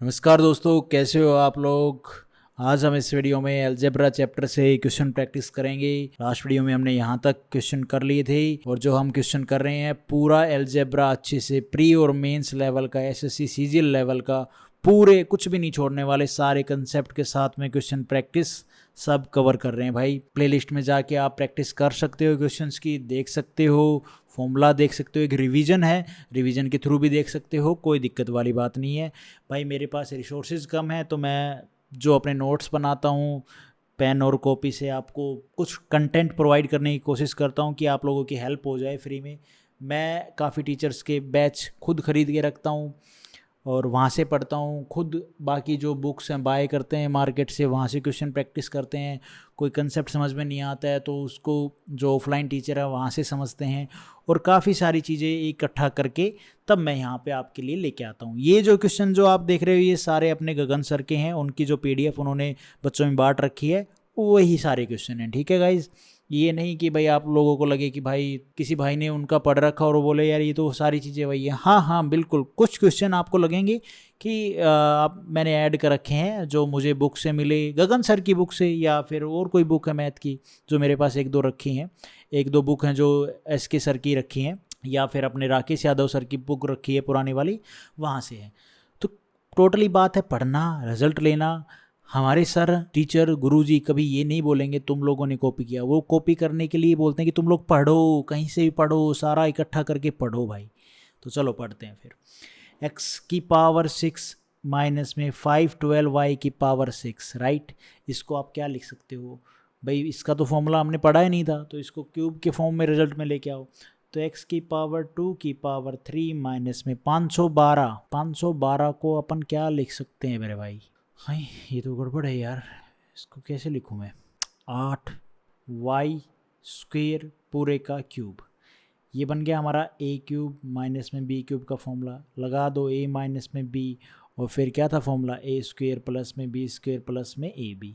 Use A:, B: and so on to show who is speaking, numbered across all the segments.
A: नमस्कार दोस्तों, कैसे हो आप लोग। आज हम इस वीडियो में अलजेब्रा चैप्टर से क्वेश्चन प्रैक्टिस करेंगे। लास्ट वीडियो में हमने यहाँ तक क्वेश्चन कर लिए थे और जो हम क्वेश्चन कर रहे हैं पूरा अलजेब्रा अच्छे से प्री और मेंस लेवल का, एसएससी सीजीएल लेवल का, पूरे कुछ भी नहीं छोड़ने वाले, सारे कंसेप्ट के साथ में क्वेश्चन प्रैक्टिस सब कवर कर रहे हैं भाई। प्लेलिस्ट में जाके आप प्रैक्टिस कर सकते हो, क्वेश्चंस की देख सकते हो, फॉर्मूला देख सकते हो, एक रिवीजन है, रिवीजन के थ्रू भी देख सकते हो, कोई दिक्कत वाली बात नहीं है भाई। मेरे पास रिसोर्सेज कम है तो मैं जो अपने नोट्स बनाता हूँ पेन और कॉपी से आपको कुछ कंटेंट प्रोवाइड करने की कोशिश करता हूँ कि आप लोगों की हेल्प हो जाए फ्री में। मैं काफ़ी टीचर्स के बैच खुद ख़रीद के रखता हूँ और वहाँ से पढ़ता हूँ खुद। बाकी जो बुक्स हैं बाय करते हैं मार्केट से, वहाँ से क्वेश्चन प्रैक्टिस करते हैं। कोई कंसेप्ट समझ में नहीं आता है तो उसको जो ऑफलाइन टीचर है वहाँ से समझते हैं और काफ़ी सारी चीज़ें इकट्ठा करके तब मैं यहाँ पे आपके लिए लेके आता हूँ। ये जो क्वेश्चन जो आप देख रहे हो ये सारे अपने गगन सर के हैं, उनकी जो पीडीएफ उन्होंने बच्चों में बांट रखी है वही सारे क्वेश्चन हैं। ठीक है गाइज, ये नहीं कि भाई आप लोगों को लगे कि भाई किसी भाई ने उनका पढ़ रखा और वो बोले यार ये तो सारी चीज़ें वही है। हाँ हाँ बिल्कुल, कुछ क्वेश्चन आपको लगेंगे कि आप मैंने ऐड कर रखे हैं जो मुझे बुक से मिले, गगन सर की बुक से या फिर और कोई बुक है मैथ की जो मेरे पास एक दो रखी हैं। एक दो बुक हैं जो एसके सर की रखी हैं या फिर अपने राकेश यादव सर की बुक रखी है पुरानी वाली, वहाँ से है। तो टोटली बात है पढ़ना, रिजल्ट लेना। हमारे सर टीचर गुरुजी कभी ये नहीं बोलेंगे तुम लोगों ने कॉपी किया, वो कॉपी करने के लिए बोलते हैं कि तुम लोग पढ़ो, कहीं से भी पढ़ो, सारा इकट्ठा करके पढ़ो भाई। तो चलो पढ़ते हैं फिर। x की पावर 6 माइनस में 512 y की पावर 6, राइट। इसको आप क्या लिख सकते हो भाई, इसका तो फॉर्मूला हमने पढ़ा ही नहीं था तो इसको क्यूब के फॉर्म में रिजल्ट में लेके आओ। तो x की पावर 2 की पावर 3 माइनस में 512 को अपन क्या लिख सकते हैं मेरे भाई। हाँ ये तो गड़बड़ है यार, इसको कैसे लिखूँ मैं। 8 वाई स्क्वेयर पूरे का क्यूब, ये बन गया हमारा ए क्यूब माइनस में बी क्यूब का फॉर्मूला। लगा दो ए माइनस में बी और फिर क्या था फॉर्मूला, ए स्क्वेयर प्लस में बी स्क्वेयर प्लस में ए बी।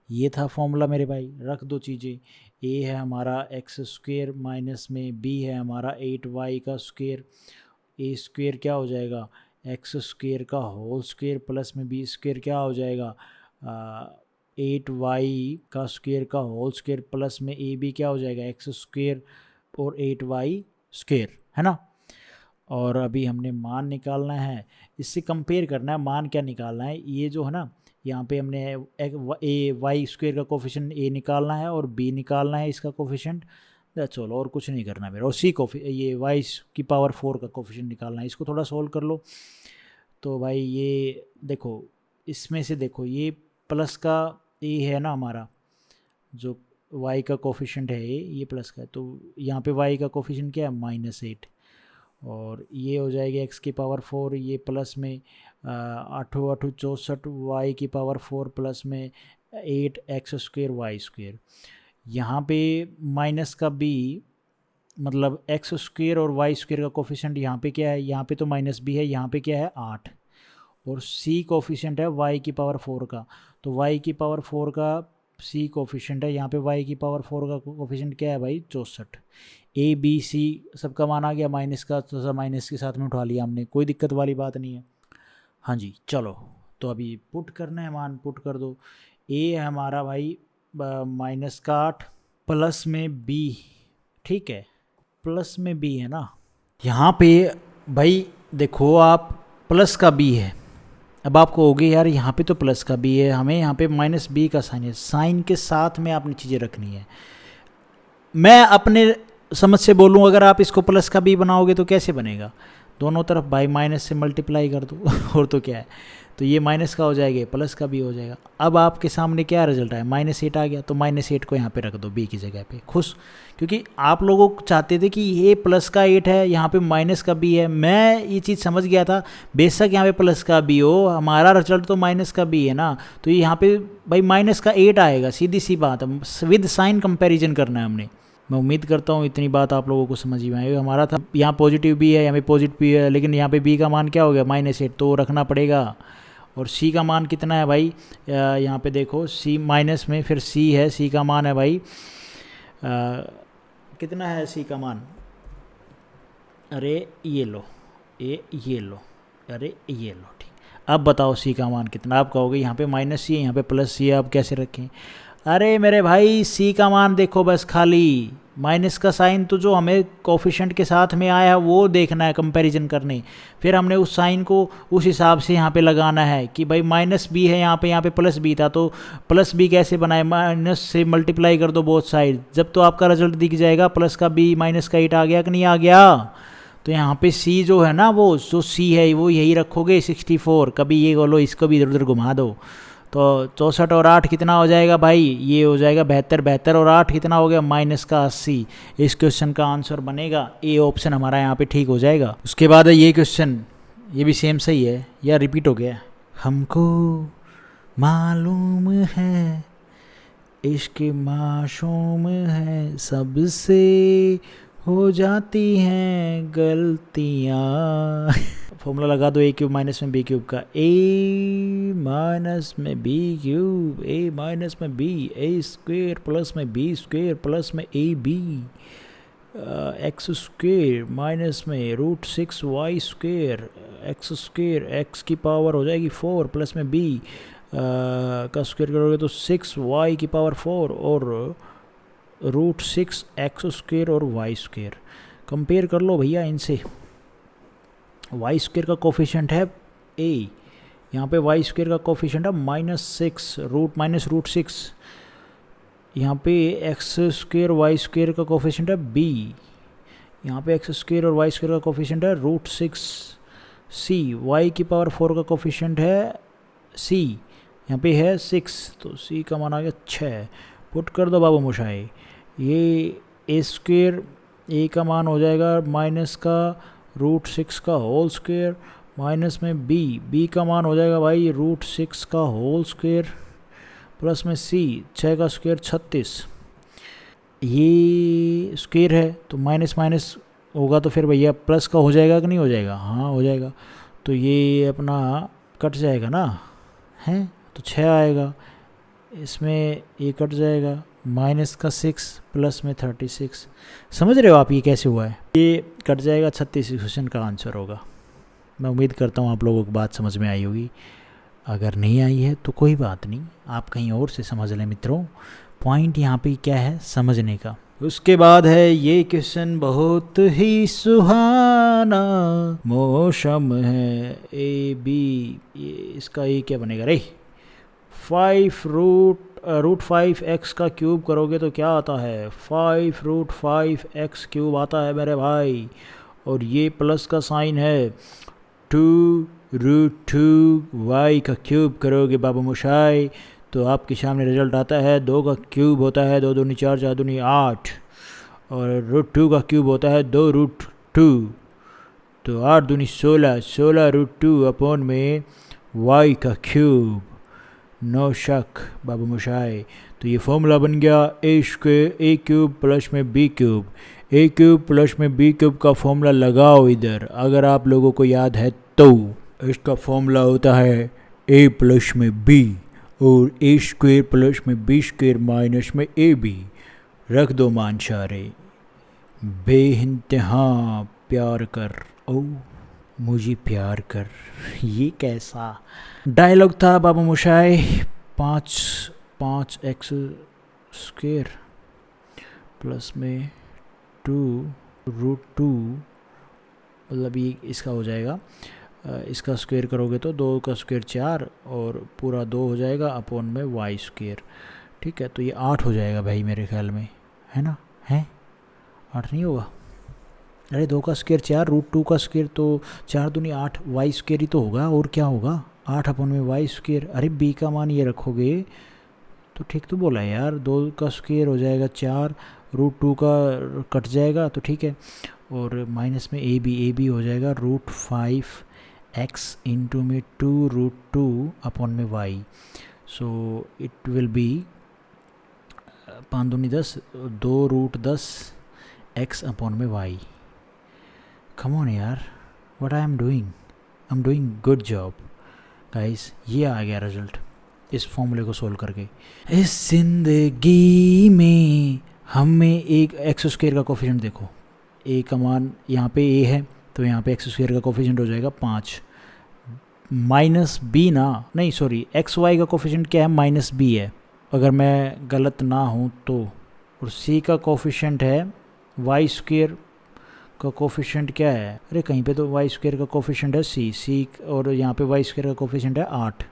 A: ये था फॉर्मूला मेरे भाई। रख दो चीज़ें, ए है हमारा एक्स स्क्वेयर माइनस में बी है हमारा 8y का स्क्वेयर। ए स्क्वेयर क्या हो जाएगा, एक्स स्क्वेयर का होल स्क्वेयर प्लस में बी स्क्वेयर क्या हो जाएगा 8y का स्क्वेयर का होल स्क्वेयर प्लस में ए बी क्या हो जाएगा एक्स स्क्वेयर और 8y स्क्वेयर, है ना। और अभी हमने मान निकालना है, इससे कंपेयर करना है मान क्या निकालना है। ये जो है ना यहाँ पे हमने ए वाई स्क्वेयर का कोफिशिएंट ए निकालना है और बी निकालना है इसका कोफिशिएंट। चलो और कुछ नहीं करना मेरा। और सी ये वाई की पावर 4 का कोफिशिएंट निकालना है। इसको थोड़ा सोल्व कर लो। तो भाई ये देखो, इसमें से देखो ये प्लस का ए है ना हमारा, जो y का कोफिशिएंट है ये प्लस का है, तो यहाँ पे y का कोफिशिएंट क्या है -8 और ये हो जाएगी x की पावर 4, ये प्लस में 8×8 = 64 y की पावर 4 प्लस में 8x स्क्वेयर वाई स्क्वेयर। यहाँ पे माइनस का b मतलब एक्स स्क्वेयर और वाई स्क्वेयर का कोफिशिएंट यहाँ पे क्या है, यहाँ पे तो माइनस बी है, यहाँ पे क्या है 8 और सी कोफिशिएंट है y की पावर 4 का। तो y की पावर 4 का सी कोफिशिएंट है, यहाँ पे y की पावर 4 का कोफिशिएंट क्या है भाई 64। ए बी सी सबका मान आ गया, माइनस का तो सब माइनस के साथ में उठा लिया हमने, कोई दिक्कत वाली बात नहीं है। हाँ जी चलो, तो अभी पुट करना है, मान पुट कर दो। ए है हमारा भाई -8 प्लस में बी, ठीक है प्लस में बी है ना। यहाँ पे भाई देखो आप प्लस का बी है, अब आपको हो गया यार यहाँ पे तो प्लस का बी है, हमें यहाँ पे -b का साइन है, साइन के साथ में आपने चीज़ें रखनी है। मैं अपने समझ से बोलूँ, अगर आप इसको प्लस का बी बनाओगे तो कैसे बनेगा, दोनों तरफ बाई माइनस से मल्टीप्लाई कर दो और तो क्या है, तो ये माइनस का हो जाएगा प्लस का भी हो जाएगा। अब आपके सामने क्या रिजल्ट आया, -8 आ गया, तो -8 को यहाँ पे रख दो बी की जगह पे, खुश। क्योंकि आप लोगों चाहते थे कि ये प्लस का 8 है, यहाँ पे माइनस का बी है, मैं ये चीज़ समझ गया था। बेशक यहाँ पे प्लस का बी हो, हमारा रिजल्ट तो माइनस का बी है ना, तो यहाँ पे भाई माइनस का 8 आएगा, सीधी सी बात है। विद साइन कंपेरिजन करना है हमने। मैं उम्मीद करता हूँ इतनी बात आप लोगों को समझ में आई। हमारा था यहाँ पॉजिटिव बी है, यहाँ पे पॉजिटिव बी है, लेकिन यहाँ पे बी का मान क्या हो गया -8, तो रखना पड़ेगा। और सी का मान कितना है भाई, यहाँ पे देखो सी माइनस में फिर सी है, सी का मान है भाई कितना है सी का मान, अरे ये लो, ये लो, अरे ये लो, ठीक। अब बताओ सी का मान कितना। आप कहोगे यहाँ पे माइनस सी है, यहाँ पे प्लस सी है, आप कैसे रखें? अरे मेरे भाई सी का मान देखो बस, खाली माइनस का साइन तो जो हमें कोफिशिएंट के साथ में आया है वो देखना है, कंपैरिजन करने। फिर हमने उस साइन को उस हिसाब से यहाँ पे लगाना है कि भाई माइनस बी है यहाँ पे प्लस बी था, तो प्लस बी कैसे बनाए? माइनस से मल्टीप्लाई कर दो बोथ साइड, जब तो आपका रिजल्ट दिख जाएगा प्लस का बी माइनस का 8 आ गया कि नहीं आ गया। तो यहाँ पे सी जो है ना, वो जो सी है वो यही रखोगे 64, कभी ये बोलो इसको भी इधर उधर घुमा दो। तो 64 और 8 कितना हो जाएगा भाई? ये हो जाएगा 72, 72 और 8 कितना हो गया? माइनस का 80। इस क्वेश्चन का आंसर बनेगा ए ऑप्शन, हमारा यहाँ पे ठीक हो जाएगा। उसके बाद है ये क्वेश्चन, ये भी सेम सही है या रिपीट हो गया? हमको मालूम है इश्क मासूम है, सबसे हो जाती हैं गलतियाँ। फॉर्मूला लगा दो ए क्यूब माइनस में बी क्यूब का, ए माइनस में बी क्यूब, ए माइनस में बी, ए स्क्वेयर प्लस में बी स्क्वेयर प्लस में A B, X square minus में root 6 Y square, X square X की पावर हो जाएगी 4 प्लस में बी का स्क्वेयर करोगे तो 6 वाई की पावर 4 और रूट 6 एक्स स्क्वेयर और वाई स्क्वेयर। कंपेयर कर लो भैया इनसे। वाई स्क्वेयर का कोफिशिएंट है ए, यहाँ पे वाई स्क्वेयर का कोफिशिएंट है -6 रूट 6, यहाँ पे एक्स स्क्वेयर वाई स्क्वेयर का कोफिशिएंट है बी, यहाँ पे एक्स स्क्वेयर और वाई स्क्वेयर का कोफिशिएंट है रूट 6 सी, वाई की पावर 4 का कोफिशिएंट है सी, यहाँ पे है 6, तो सी का मान आ गया 6। पुट कर दो बाबू मुशाई, ये ए स्क्वेयर ए का मान हो जाएगा माइनस का रूट 6 का होल स्क्वेयर, माइनस में बी का मान हो जाएगा भाई रूट 6 का होल स्क्वेयर, प्लस में सी 6 का स्क्वेयर 36। ये स्क्वेयर है तो माइनस माइनस होगा तो फिर भैया प्लस का हो जाएगा कि नहीं हो जाएगा? हाँ हो जाएगा। तो ये अपना कट जाएगा ना, हैं तो 6 आएगा, इसमें ये कट जाएगा, माइनस का 6 प्लस में 36। समझ रहे हो आप ये कैसे हुआ है? ये कट जाएगा 36 क्वेश्चन का आंसर होगा। मैं उम्मीद करता हूँ आप लोगों को बात समझ में आई होगी। अगर नहीं आई है तो कोई बात नहीं, आप कहीं और से समझ लें मित्रों। पॉइंट यहाँ पे क्या है? समझने का। उसके बाद है ये क्वेश्चन, बहुत ही सुहाना मौसम है ए बी, ये इसका ये क्या बनेगा रे? 5 रूट 5 एक्स का क्यूब करोगे तो क्या आता है? 5 रूट 5 एक्स क्यूब आता है मेरे भाई, और ये प्लस का साइन है। 2 रूट 2 वाई का क्यूब करोगे बाबू मुशाई तो आपके सामने रिजल्ट आता है 2 का क्यूब होता है 2 दूनी 4 4 दूनी 8, और रूट 2 का क्यूब होता है 2 रूट 2, तो 8 दूनी 16, 16 रूट 2 अपॉन में वाई का क्यूब। नो शक बाबू मुशाई। तो ये फॉर्मूला बन गया ए स्क्वेयर ए क्यूब प्लस में बी क्यूब, ए क्यूब प्लस में बी क्यूब का फॉर्मूला लगाओ इधर, अगर आप लोगों को याद है तो। इसका फॉर्मूला होता है ए प्लस में बी और ए स्क्वेयर प्लस में बी स्क्वेयर माइनस में ए बी। रख दो मान सारे, बेइंतहा प्यार कर, ओ मुझे प्यार कर। ये कैसा डायलॉग था बाबू मुशाई? 5 एक्स स्क्वेयर प्लस में 2 रूट 2, मतलब ये इसका हो जाएगा, इसका स्क्वायर करोगे तो 2 का स्क्वायर 4 और पूरा 2 हो जाएगा अपॉन में वाई स्क्वायर। ठीक है, तो ये 8 हो जाएगा भाई मेरे ख्याल में, है ना? है 8 नहीं होगा? अरे 2 का स्क्वायर 4 रूट 2 का स्क्वायर तो 4 दूनी 8 वाई स्क्वायर ही तो होगा, और क्या होगा? 8 अपॉन में वाई स्क्वायर। अरे बी का मान ये रखोगे तो ठीक तो बोला यार, 2 का स्क्वायर हो जाएगा 4, रूट 2 का कट जाएगा तो ठीक है, और माइनस में ए बी हो जाएगा रूट 5 एक्स इंटू में 2 रूट 2 अपॉन में Y. So it will be 5 दूनी 10, 2 रूट 10 एक्स अपॉन में वाई। कम ऑन यार, what I am doing good job guys. ये आ गया रिजल्ट इस फॉर्मूले को सोल्व करके। इस जिंदगी में हमें एक एक्स स्क्वायर का कोफिशिएंट देखो, ए का मान यहाँ पे ए है तो यहाँ पे एक्स स्क्वायर का कोफिशिएंट हो जाएगा 5, माइनस बी ना, नहीं सॉरी, एक्स वाई का कोफिशिएंट क्या है, माइनस बी है अगर मैं गलत ना हूँ तो, और सी का कोफिशिएंट है वाई स्क्वेयर का कोफिशिएंट क्या है, अरे कहीं पे तो वाई स्क्वेयर का कोफिशिएंट है सी, और यहाँ पे वाई स्क्वेयर का कोफिशिएंट है 8,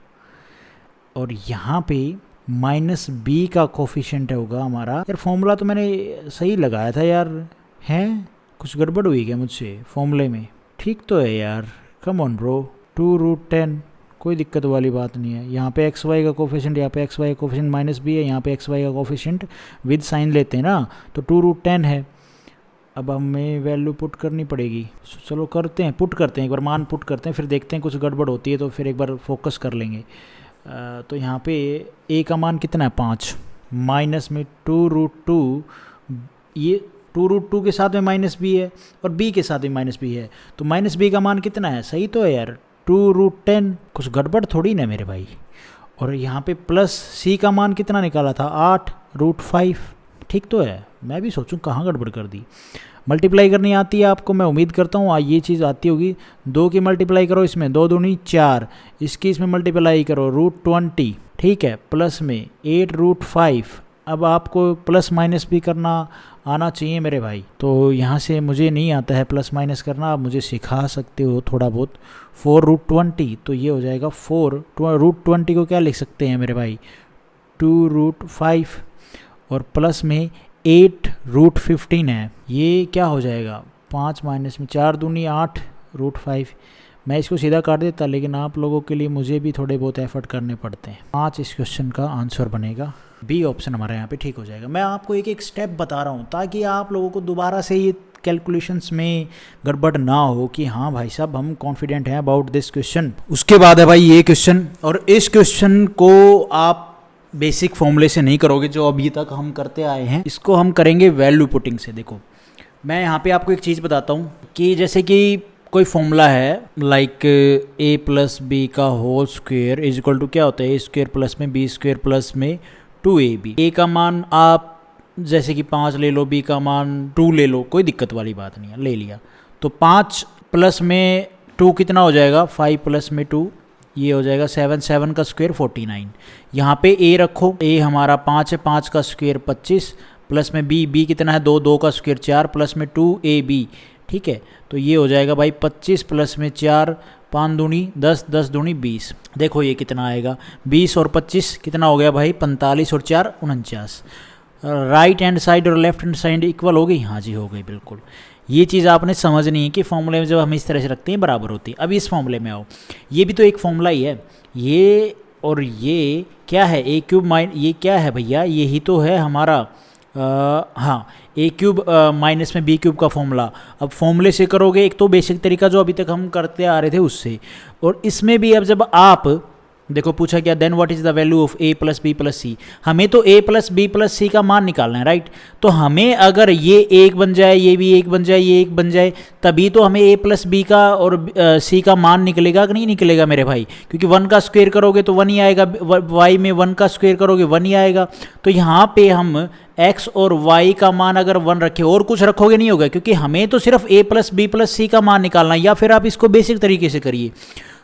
A: और यहाँ पे माइनस बी का कोफिशिएंट होगा हमारा। यार फॉर्मूला तो मैंने सही लगाया था यार, है कुछ गड़बड़ हुई क्या मुझसे फॉर्मूले में? ठीक तो है यार, कम ऑन ब्रो, 2√10, कोई दिक्कत वाली बात नहीं है। यहाँ पे एक्स वाई का कोफिशिएंट, यहाँ पे एक्स वाई का कोफिशिएंट माइनस बी है, यहाँ पे एक्स वाई का कोफिशिएंट विद साइन लेते हैं ना, तो 2√10 है। अब हमें वैल्यू पुट करनी पड़ेगी, चलो करते हैं, पुट करते हैं एक बार, मान पुट करते हैं, फिर देखते हैं कुछ गड़बड़ होती है तो फिर एक बार फोकस कर लेंगे। तो यहाँ पे ए का मान कितना है 5, माइनस में 2√2, ये 2√2 के साथ में माइनस बी है और बी के साथ में माइनस बी है, तो माइनस बी का मान कितना है, सही तो है यार 2√10, कुछ गड़बड़ थोड़ी ना मेरे भाई। और यहाँ पे प्लस सी का मान कितना निकाला था 8√5, ठीक तो है। मैं भी सोचूं कहाँ गड़बड़ कर दी। मल्टीप्लाई करनी आती है आपको, मैं उम्मीद करता हूँ ये चीज़ आती होगी। 2 की मल्टीप्लाई करो इसमें, 2 दूनी 4, इसकी इसमें मल्टीप्लाई करो √20, ठीक है, प्लस में 8√5। अब आपको प्लस माइनस भी करना आना चाहिए मेरे भाई, तो यहाँ से मुझे नहीं आता है प्लस माइनस करना, आप मुझे सिखा सकते हो थोड़ा बहुत। 4√20, तो ये हो जाएगा 4, √20 को क्या लिख सकते हैं मेरे भाई, 2√5, और प्लस में 8√15 है, ये क्या हो जाएगा 5 माइनस में 4 दूनी 8√5। मैं इसको सीधा काट देता, लेकिन आप लोगों के लिए मुझे भी थोड़े बहुत एफर्ट करने पड़ते हैं। 5 इस क्वेश्चन का आंसर बनेगा, बी ऑप्शन हमारा यहाँ पे ठीक हो जाएगा। मैं आपको एक एक स्टेप बता रहा हूँ ताकि आप लोगों को दोबारा से ये कैलकुलेशंस में गड़बड़ ना हो कि हाँ भाई साहब हम कॉन्फिडेंट हैं अबाउट दिस क्वेश्चन। उसके बाद है भाई ये क्वेश्चन, और इस क्वेश्चन को आप बेसिक फॉर्मूले से नहीं करोगे जो अभी तक हम करते आए हैं, इसको हम करेंगे वैल्यू पुटिंग से। देखो मैं यहाँ पे आपको एक चीज़ बताता हूँ कि जैसे कि कोई फॉर्मूला है लाइक ए प्लस बी का whole square is equal to क्या होता है, ए स्क्वेयर प्लस में बी स्क्वेयर प्लस में 2ab। ए का मान आप जैसे कि 5 ले लो, बी का मान 2 ले लो, कोई दिक्कत वाली बात नहीं है, ले लिया। तो 5 प्लस में 2 कितना हो जाएगा, 5 प्लस में 2 ये हो जाएगा 7, 7 का स्क्वायर 49। यहाँ पे ए रखो, ए हमारा 5 है, 5 का स्क्वायर 25, प्लस में बी कितना है 2, 2 का स्क्वायर 4, प्लस में 2ab, ठीक है। तो ये हो जाएगा भाई 25 प्लस में 4, 5 दूनी 10, 10 दूनी 20। देखो ये कितना आएगा, 20 और 25 कितना हो गया भाई 45 और 4 49। राइट हैंड साइड और लेफ्ट हैंड साइड इक्वल हो गई, हाँ जी हो गई बिल्कुल। ये चीज़ आपने समझनी है कि फॉर्मूले में जब हम इस तरह से रखते हैं बराबर होती है। अब इस फॉर्मूले में आओ, ये भी तो एक फॉर्मूला ही है, ये और ये क्या है, ए क्यूब माइन, ये क्या है भैया, यही तो है हमारा हाँ ए क्यूब माइनस में बी क्यूब का फॉर्मूला। अब फॉर्मूले से करोगे एक तो बेसिक तरीका जो अभी तक हम करते आ रहे थे उससे, और इसमें भी अब जब आप देखो पूछा क्या, then what is the value of A plus B plus C, हमें तो A plus B plus C का मान निकालना है राइट। तो हमें अगर ये एक बन जाए, ये भी एक बन जाए, ये एक बन जाए, तभी तो हमें ए प्लस बी का और सी का मान निकलेगा कि नहीं निकलेगा मेरे भाई, क्योंकि 1 का स्क्वायर करोगे तो 1 ही आएगा, वाई में 1 का स्क्वायर करोगे 1 ही आएगा। तो यहाँ पे हम x और y का मान अगर 1 रखे और कुछ रखोगे नहीं होगा, क्योंकि हमें तो सिर्फ a plus B plus C का मान निकालना है। या फिर आप इसको बेसिक तरीके से करिए,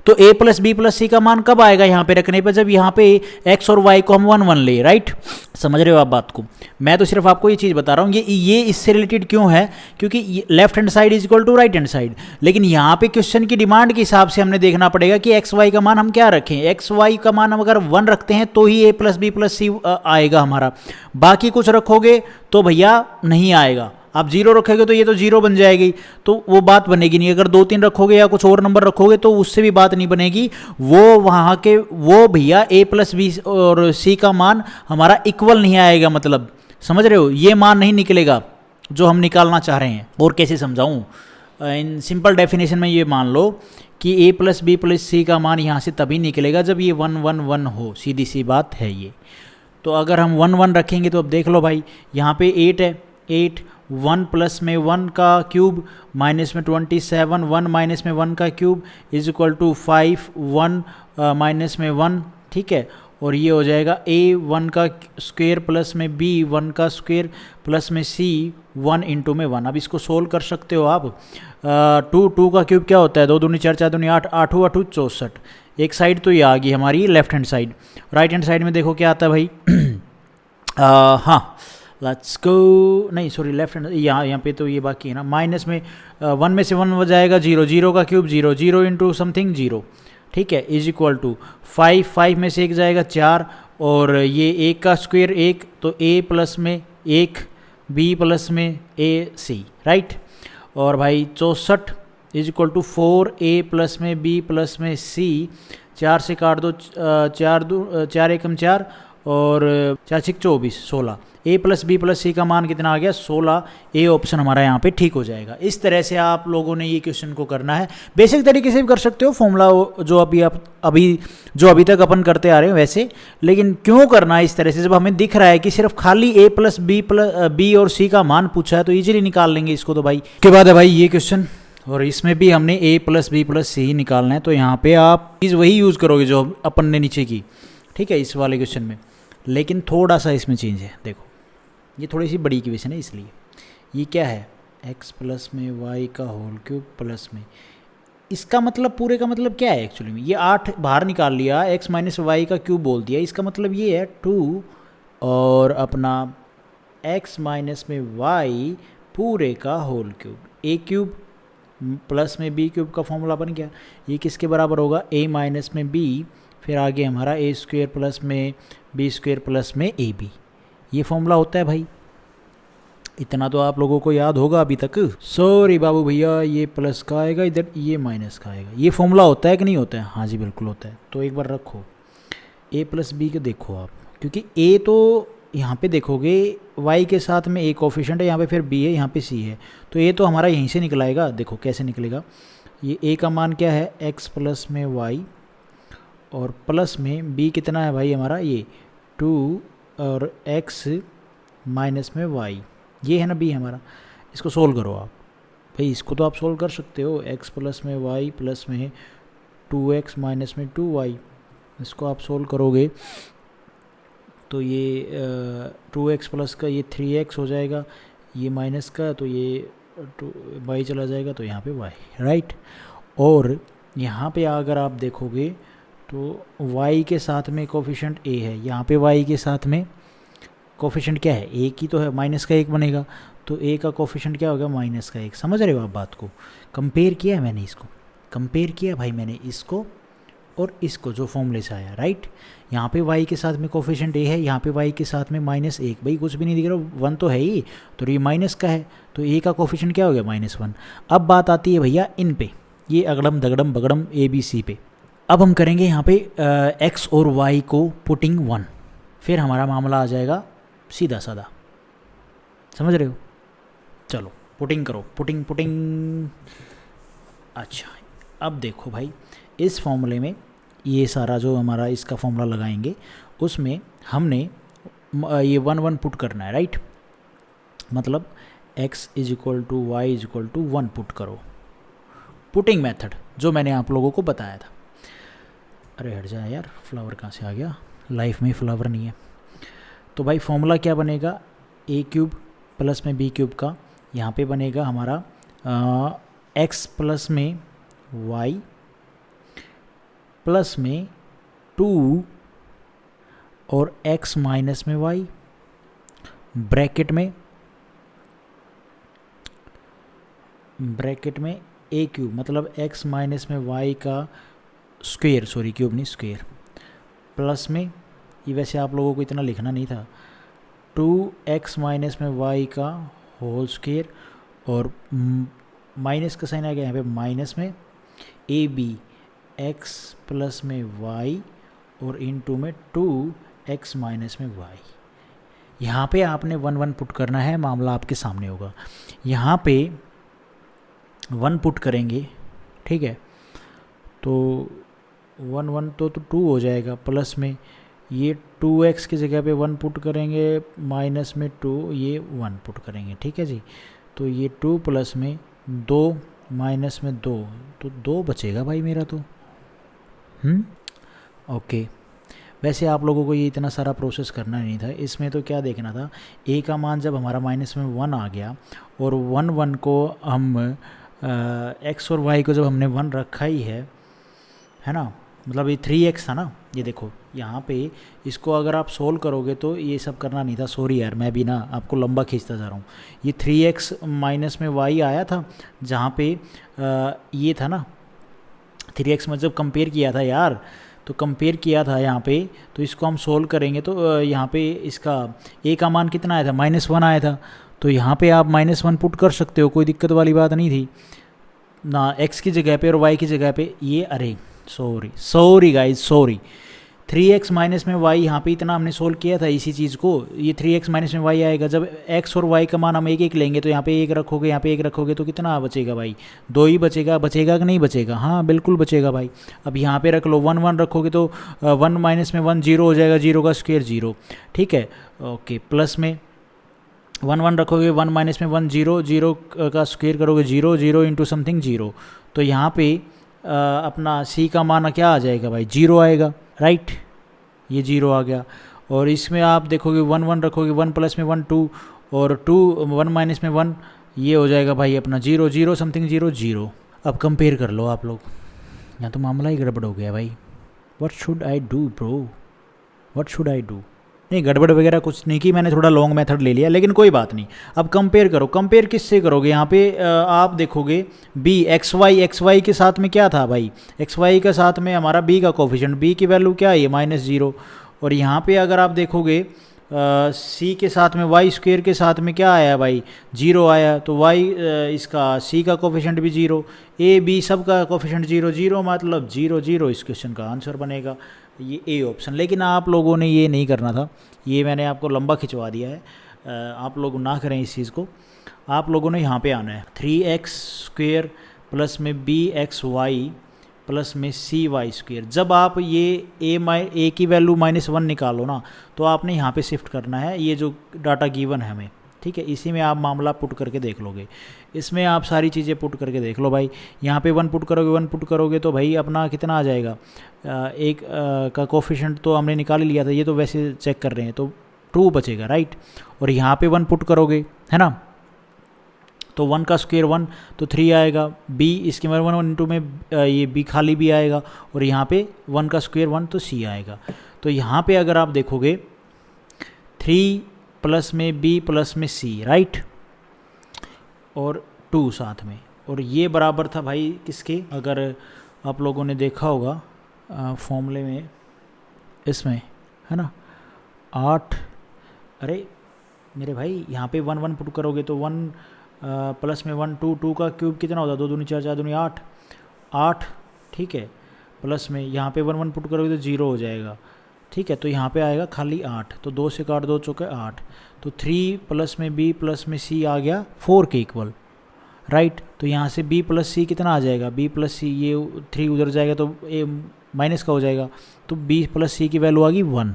A: तो a plus B plus C का मान कब आएगा यहाँ पे रखने पे, जब यहाँ पे x और y को हम 1 1 ले, राइट। समझ रहे हो आप बात को, मैं तो सिर्फ आपको ये चीज़ बता रहा हूँ। ये इससे रिलेटेड क्यों है, क्योंकि left hand side is equal to right hand side, लेकिन यहाँ पे क्वेश्चन की डिमांड के हिसाब से हमने देखना पड़ेगा कि एक्स वाई का मान हम क्या रखें। एक्स वाई का मान हम अगर 1 रखते हैं तो ही a प्लस बी प्लस सी आएगा हमारा, बाकी कुछ रखोगे तो भैया नहीं आएगा। आप 0 रखोगे तो ये तो 0 बन जाएगी, तो वो बात बनेगी नहीं। अगर 2 3 रखोगे या कुछ और नंबर रखोगे तो उससे भी बात नहीं बनेगी। वो वहाँ के वो भैया a प्लस बी और c का मान हमारा इक्वल नहीं आएगा, मतलब समझ रहे हो, ये मान नहीं निकलेगा जो हम निकालना चाह रहे हैं। और कैसे समझाऊँ, इन सिंपल डेफिनेशन में ये मान लो कि a plus B plus C का मान यहाँ से तभी निकलेगा जब ये 1 1 1 हो, सीधी सी बात है ये। तो अगर हम 1 1 रखेंगे तो अब देख लो भाई, यहाँ पे 8 है, 8 1 प्लस में 1 का क्यूब माइनस में 27, 1 माइनस में 1 का cube is equal to 5, 1 minus में 1, ठीक है। और ये हो जाएगा a 1 का स्क्वायर प्लस में b 1 का स्क्वायर प्लस में c 1 इंटू में 1। अब इसको सोल्व कर सकते हो आप। 2 का क्यूब क्या होता है, 2 दूनी 4, 4 दूनी 8, 8 8 64, एक साइड तो ये आ गई हमारी left hand side. Right hand side में देखो क्या आता है भाई। हाँ, लेट्स गो, नहीं सॉरी लेफ्ट हैंड, यहाँ पे तो ये बाकी है ना। माइनस में 1 में से 1 हो जाएगा 0, 0 का क्यूब 0, 0 इंटू समथिंग 0, ठीक है, इज इक्वल टू 5, 5 में से 1 जाएगा 4, और ये 1 का स्क्वायर 1, तो a प्लस में 1, b प्लस में a c, राइट। और भाई 64 is equal to 4a plus में b प्लस में c, 4 से काट दो, 4 एकम 4 और 4 6 24, 16, a plus B plus C का मान कितना आ गया 16, ए ऑप्शन हमारा यहाँ पे ठीक हो जाएगा। इस तरह से आप लोगों ने ये क्वेश्चन को करना है। बेसिक तरीके से भी कर सकते हो, फॉर्मूला जो अभी तक अपन करते आ रहे हैं वैसे, लेकिन क्यों करना है इस तरह से, जब हमें दिख रहा है कि सिर्फ खाली a प्लस बी और सी का मान पूछा है तो ईजिली निकाल लेंगे इसको। तो भाई उसके बाद है भाई ये क्वेश्चन, और इसमें भी हमने a प्लस बी प्लस सी ही निकालना है, तो यहाँ पे आप चीज़ वही यूज़ करोगे जो अपन ने नीचे की, ठीक है, इस वाले क्वेश्चन में। लेकिन थोड़ा सा इसमें चेंज है, देखो ये थोड़ी सी बड़ी क्वेश्चन है, इसलिए ये क्या है x प्लस में y का होल क्यूब प्लस में, इसका मतलब पूरे का मतलब क्या है एक्चुअली में, ये 8 बाहर निकाल लिया, x माइनस वाई का क्यूब बोल दिया, इसका मतलब ये है 2 और अपना x माइनस में y पूरे का whole cube, a cube plus में b क्यूब का फॉर्मूला बन गया। ये किसके बराबर होगा, a माइनस में b, फिर आगे हमारा a स्क्वायर प्लस में b स्क्वायर प्लस में ab, ये फॉर्मूला होता है भाई। इतना तो आप लोगों को याद होगा अभी तक। सॉरी बाबू भैया, ये प्लस का आएगा इधर, ये माइनस का आएगा, ये फॉर्मूला होता है कि नहीं होता है? हाँ जी बिल्कुल होता है। तो एक बार रखो a प्लस बी के, देखो आप, क्योंकि a तो यहाँ पे देखोगे y के साथ में a कोफिशिएंट है, यहाँ पे फिर b है, यहाँ पे c है, तो a तो हमारा यहीं से निकलाएगा। देखो कैसे निकलेगा, ये a का मान क्या है x प्लस में y, और प्लस में b कितना है भाई हमारा ये 2 और x माइनस में y, ये है ना b हमारा। इसको सोल्व करो आप भाई, इसको तो आप सोल्व कर सकते हो, x प्लस में y प्लस में 2x माइनस में 2y, इसको आप सोल्व करोगे तो ये 2x प्लस का ये 3x हो जाएगा, ये माइनस का तो ये y चला जाएगा, तो यहाँ पे y, राइट। और यहाँ पे अगर आप देखोगे तो y के साथ में कोफिशिएंट a है, यहाँ पे y के साथ में कोफिशिएंट क्या है, a की तो है, माइनस का 1 बनेगा, तो a का कोफिशिएंट क्या होगा माइनस का 1। समझ रहे हो आप बात को? कंपेयर किया है मैंने, इसको कंपेयर किया भाई मैंने, इसको और इसको जो फॉर्मूले से आया, राइट। यहाँ पे y के साथ में कोफिशिएंट a है, यहाँ पे y के साथ में -1, भाई कुछ भी नहीं दिख रहा, 1 तो है ही, तो ये माइनस का है, तो a का कोफिशिएंट क्या हो गया -1। अब बात आती है भैया इन पे, ये अगड़म दगड़म बगड़म a b c पे। अब हम करेंगे यहाँ पे x और y को पुटिंग 1, फिर हमारा मामला आ जाएगा सीधा साधा। समझ रहे हो? चलो पुटिंग करो, पुटिंग। अच्छा अब देखो भाई, इस फॉर्मूले में ये सारा जो हमारा इसका फॉर्मूला लगाएंगे, उसमें हमने ये 1 1 पुट करना है, राइट। मतलब x is equal to y is equal to 1 put करो, पुटिंग मेथड जो मैंने आप लोगों को बताया था। अरे हट जाए यार, फ्लावर कहाँ से आ गया, लाइफ में फ्लावर नहीं है। तो भाई फॉर्मूला क्या बनेगा, a क्यूब प्लस में b क्यूब का, यहाँ पे बनेगा हमारा x प्लस में y प्लस में 2 और x माइनस में y, ब्रैकेट में a क्यूब मतलब x माइनस में y का स्क्वायर, सॉरी क्यूब नहीं स्क्वायर, प्लस में, ये वैसे आप लोगों को इतना लिखना नहीं था, 2x माइनस में y का होल स्क्वायर, और माइनस का साइन आ गया यहाँ पे माइनस में ए बी x प्लस में y और इनटू में 2x माइनस में y। यहाँ पे आपने 1 1 पुट करना है, मामला आपके सामने होगा। यहाँ पे 1 पुट करेंगे, ठीक है, तो 1 1 तो 2 हो जाएगा, प्लस में ये 2x की जगह पे 1 पुट करेंगे, माइनस में 2 ये 1 पुट करेंगे, ठीक है जी। तो ये 2 प्लस में 2 माइनस में 2, तो 2 बचेगा भाई मेरा तो। ओके, वैसे आप लोगों को ये इतना सारा प्रोसेस करना नहीं था, इसमें तो क्या देखना था, a का मान जब हमारा माइनस में 1 आ गया और 1 1 को हम x और y को जब हमने 1 रखा ही है ना, मतलब ये 3x था ना, ये देखो यहाँ पे इसको अगर आप सोल्व करोगे तो ये सब करना नहीं था, सॉरी यार मैं भी ना आपको लंबा खींचता जा रहा हूँ। ये 3x माइनस में y आया था, जहाँ पे ये था ना 3x में जब कंपेयर किया था यार, तो कंपेयर किया था यहाँ पे, तो इसको हम सोल्व करेंगे तो यहाँ पे इसका a का मान कितना आया था, -1 आया था। तो यहाँ पे आप -1 पुट कर सकते हो, कोई दिक्कत वाली बात नहीं थी ना, x की जगह पे और y की जगह पे ये, अरे sorry guys sorry, 3x minus में y यहाँ पे इतना हमने सोल्व किया था इसी चीज़ को, ये 3x माइनस में y आएगा। जब x और y का मान हम एक एक लेंगे तो यहाँ पे एक रखोगे, यहाँ पे एक रखोगे तो कितना बचेगा भाई, 2 ही बचेगा। बचेगा कि नहीं बचेगा, हाँ बिल्कुल बचेगा भाई। अब यहाँ पे रख लो 1 1 रखोगे तो 1 माइनस में 1 0 हो जाएगा, 0 का स्क्वायर 0, ठीक है ओके। प्लस में 1 1 रखोगे, 1 माइनस में 1 0, 0 का स्क्वायर करोगे 0, 0 इंटू समथिंग 0, तो यहाँ पे अपना c का मान क्या आ जाएगा भाई, 0 आएगा, राइट, ये 0 आ गया। और इसमें आप देखोगे 1 1 रखोगे, 1 प्लस में 1 2, और 2 1 माइनस में 1, ये हो जाएगा भाई अपना 0 0 समथिंग 0 0। अब कंपेयर कर लो आप लोग, यहाँ तो मामला ही गड़बड़ हो गया भाई। What should I do bro, what should I do. नहीं गड़बड़ वगैरह कुछ नहीं की, मैंने थोड़ा लॉन्ग मेथड ले लिया, लेकिन कोई बात नहीं। अब कंपेयर करो, कंपेयर किससे करोगे, यहाँ पे आप देखोगे b xy के साथ में क्या था भाई, xy के साथ में हमारा b का कोफिशिएंट, b की वैल्यू क्या है -0, और यहाँ पे अगर आप देखोगे c के साथ में y स्क्वायर के साथ में क्या आया भाई, 0 आया, तो y इसका c का कोफिशिएंट भी 0, a b सब का कोफिशिएंट 0 0, मतलब 0 0 इस क्वेश्चन का आंसर बनेगा, ये ए ऑप्शन। लेकिन आप लोगों ने ये नहीं करना था, ये मैंने आपको लंबा खिंचवा दिया है, आप लोग ना करें इस चीज़ को। आप लोगों ने यहाँ पे आना है 3x स्क्वेयर प्लस में bxy प्लस में cy स्क्वेयर। जब आप ये a की वैल्यू -1 निकालो ना, तो आपने यहाँ पे शिफ्ट करना है, ये जो डाटा गिवन है हमें, ठीक है, इसी में आप मामला पुट करके देख लोगे, इसमें आप सारी चीज़ें पुट करके देख लो भाई। यहाँ पे 1 पुट करोगे, 1 पुट करोगे तो भाई अपना कितना आ जाएगा, एक का कोफिशिएंट तो हमने निकाल ही लिया था, ये तो वैसे चेक कर रहे हैं, तो 2 बचेगा, राइट। और यहाँ पे 1 पुट करोगे, है ना, तो 1 का स्क्वायर 1, तो 3 आएगा, b इसके में 1 इंटू में ये b खाली भी आएगा, और यहाँ पे 1 का स्क्वायर 1, तो c आएगा। तो यहाँ पे अगर आप देखोगे 3 प्लस में b प्लस में c, राइट, और 2 साथ में, और ये बराबर था भाई किसके, अगर आप लोगों ने देखा होगा फॉर्मूले में, इसमें है ना 8, अरे मेरे भाई यहाँ पे 1 1 पुट करोगे तो 1 प्लस में 1 2, 2 का क्यूब कितना होता है, 2 दूनी 4 4 दूनी 8 8, ठीक है, प्लस में यहाँ पे 1 1 पुट करोगे तो 0 हो जाएगा, ठीक है, तो यहाँ पे आएगा खाली 8, तो 2 से काट 2 चौके 8, तो 3 प्लस में b प्लस में c आ गया 4 के इक्वल, राइट। तो यहाँ से b प्लस c कितना आ जाएगा, b प्लस c, ये 3 उधर जाएगा तो a माइनस का हो जाएगा, तो b प्लस c की वैल्यू आ गई 1।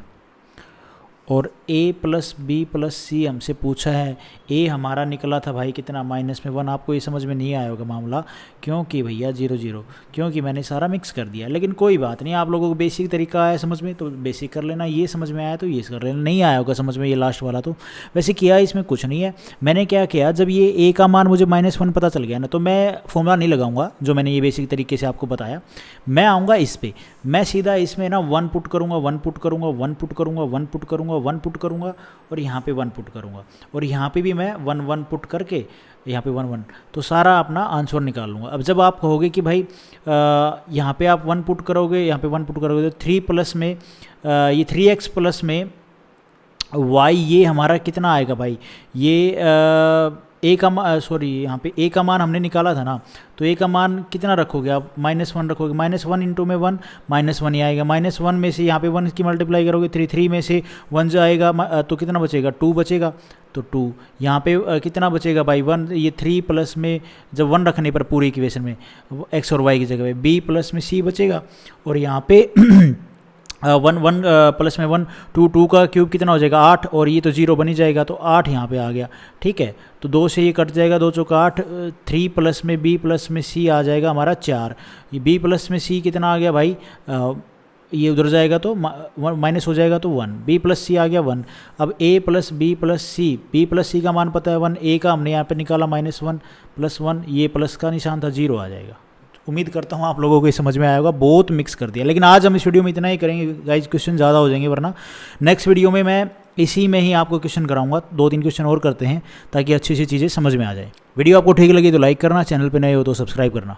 A: और a प्लस बी प्लस सी हमसे पूछा है, a हमारा निकला था भाई कितना, -1। आपको ये समझ में नहीं आया होगा मामला, क्योंकि भैया 0 0, क्योंकि मैंने सारा मिक्स कर दिया। लेकिन कोई बात नहीं, आप लोगों को बेसिक तरीका आया समझ में तो बेसिक कर लेना, ये समझ में आया तो ये कर लेना, नहीं आया होगा समझ में ये लास्ट वाला, तो वैसे किया इसमें कुछ नहीं है। मैंने क्या किया, जब ये a का मान मुझे -1 पता चल गया ना, तो मैं फॉर्मूला नहीं लगाऊंगा जो मैंने ये बेसिक तरीके से आपको बताया, मैं आऊँगा इस पर, मैं सीधा इसमें ना 1 पुट करूँगा, 1 पुट करूँगा, 1 पुट करूँगा, 1 पुट करूँगा, 1 पुट करूँगा, और यहाँ पे 1 पुट करूँगा, और यहाँ पे भी मैं 1 1 पुट करके यहाँ पे 1 1, तो सारा अपना आंसर निकाल लूँगा। अब जब आप कहोगे कि भाई यहाँ पे आप 1 पुट करोगे, यहाँ पे 1 पुट करोगे, तो 3 प्लस में ये 3x प्लस में y, ये हमारा कितना आएगा भाई, ये a का सॉरी यहाँ पे a का मान हमने निकाला था ना, तो a का मान कितना रखोगे आप, -1 रखोगे, -1 इंटू में 1 -1 ही आएगा, -1 में से यहाँ पे 1 की मल्टीप्लाई करोगे, 3 में से 1 जाएगा तो कितना बचेगा, 2 बचेगा, तो 2 यहाँ पे कितना बचेगा भाई 1, ये 3 प्लस में जब 1 रखने पर पूरे इक्वेशन में x और y की जगह पे b प्लस में c बचेगा, और यहाँ पे 1 1 प्लस में 1 2, 2 का क्यूब कितना हो जाएगा 8, और ये तो 0 बन ही जाएगा, तो 8 यहाँ पे आ गया, ठीक है। तो 2 से ये कट जाएगा, 2 चौका 8, 3 प्लस में b प्लस में c आ जाएगा हमारा 4, ये b प्लस में c कितना आ गया भाई, ये उधर जाएगा तो माइनस हो जाएगा, तो 1, b प्लस c आ गया 1। अब a plus b plus c, b plus c का मान पता है 1, a का हमने यहाँ पे निकाला -1 + 1, ये प्लस का निशान था 0 आ जाएगा, उम्मीद करता हूँ आप लोगों को ये समझ में आया होगा, बहुत मिक्स कर दिया। लेकिन आज हम इस वीडियो में इतना ही करेंगे गाइज, क्वेश्चन ज़्यादा हो जाएंगे, वरना नेक्स्ट वीडियो में मैं इसी में ही आपको क्वेश्चन कराऊंगा। 2-3 क्वेश्चन और करते हैं ताकि अच्छी सी चीज़ें समझ में आ जाए। वीडियो आपको ठीक लगी तो लाइक करना, चैनल पर नए हो तो सब्सक्राइब करना।